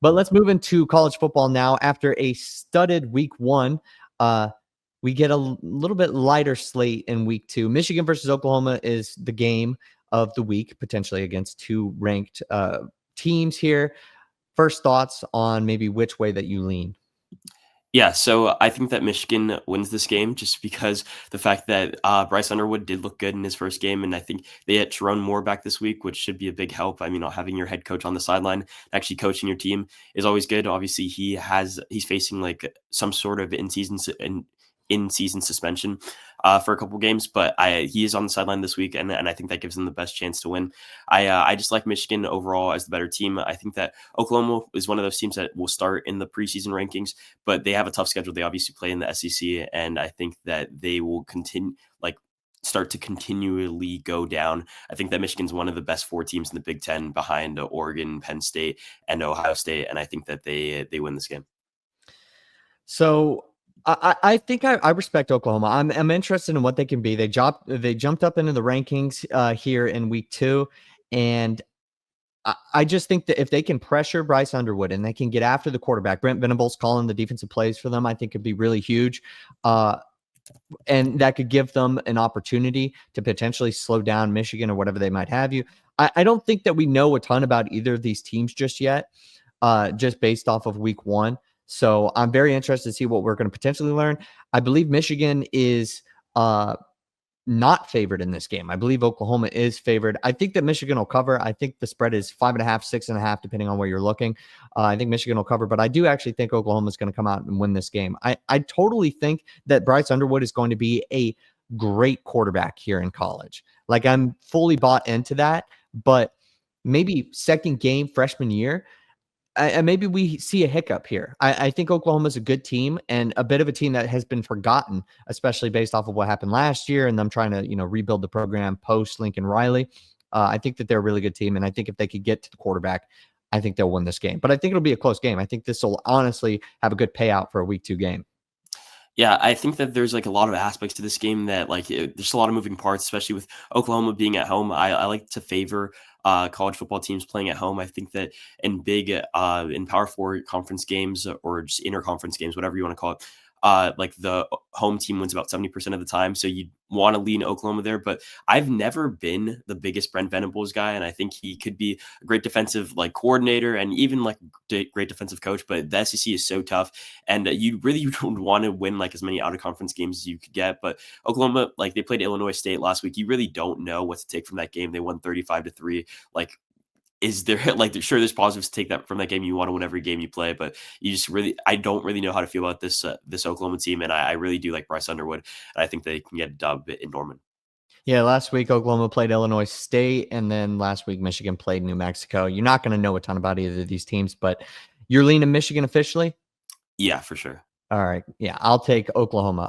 But let's move into college football now. After a studded week 1, we get a little bit lighter slate in week 2. Michigan versus Oklahoma is the game of the week, potentially against 2 ranked teams here. First thoughts on maybe which way that you lean. Yeah, so I think that Michigan wins this game just because the fact that Bryce Underwood did look good in his first game, and I think they had Sharon Moore back this week, which should be a big help. I mean, having your head coach on the sideline, actually coaching your team is always good. Obviously, he's facing like some sort of in-season suspension for a couple games, but he is on the sideline this week, and I think that gives them the best chance to win. I just like Michigan overall as the better team. I think that Oklahoma is one of those teams that will start in the preseason rankings, but they have a tough schedule. They obviously play in the SEC, and I think that they will start to continually go down. I think that Michigan's one of the best 4 teams in the Big Ten behind Oregon, Penn State, and Ohio State, and I think that they win this game. So I think I respect Oklahoma. I'm interested in what they can be. They jumped up into the rankings here in week 2, and I just think that if they can pressure Bryce Underwood and they can get after the quarterback, Brent Venables calling the defensive plays for them, I think could be really huge. And that could give them an opportunity to potentially slow down Michigan or whatever they might have you. I don't think that we know a ton about either of these teams just yet, just based off of week 1. So I'm very interested to see what we're going to potentially learn. I believe Michigan is not favored in this game. I believe Oklahoma is favored. I think that Michigan will cover. I think the spread is 5.5, 6.5, depending on where you're looking. I think Michigan will cover, but I do actually think Oklahoma is going to come out and win this game. I totally think that Bryce Underwood is going to be a great quarterback here in college. Like, I'm fully bought into that, but maybe second game freshman year, and maybe we see a hiccup here. I think Oklahoma is a good team and a bit of a team that has been forgotten, especially based off of what happened last year and them trying to, rebuild the program post Lincoln Riley. I think that they're a really good team, and I think if they could get to the quarterback, I think they'll win this game. But I think it'll be a close game. I think this will honestly have a good payout for a week 2 game. Yeah, I think that there's like a lot of aspects to this game that there's a lot of moving parts, especially with Oklahoma being at home. I like to favor college football teams playing at home. I think that in in Power 4 conference games or just interconference games, whatever you want to call it, like the home team wins about 70% of the time. So you want to lean Oklahoma there, but I've never been the biggest Brent Venables guy. And I think he could be a great defensive coordinator and even great defensive coach, but the SEC is so tough. And you really don't want to win as many out of conference games as you could get. But Oklahoma, they played Illinois State last week. You really don't know what to take from that game. They won 35-3. Is there sure there's positives to take that from that game. You want to win every game you play, but I don't really know how to feel about this Oklahoma team, and I really do like Bryce Underwood, and I think they can get a dub in Norman. Yeah, last week Oklahoma played Illinois State, and then last week Michigan played New Mexico. You're not going to know a ton about either of these teams, but you're leaning Michigan officially? Yeah, for sure. All right. Yeah, I'll take Oklahoma.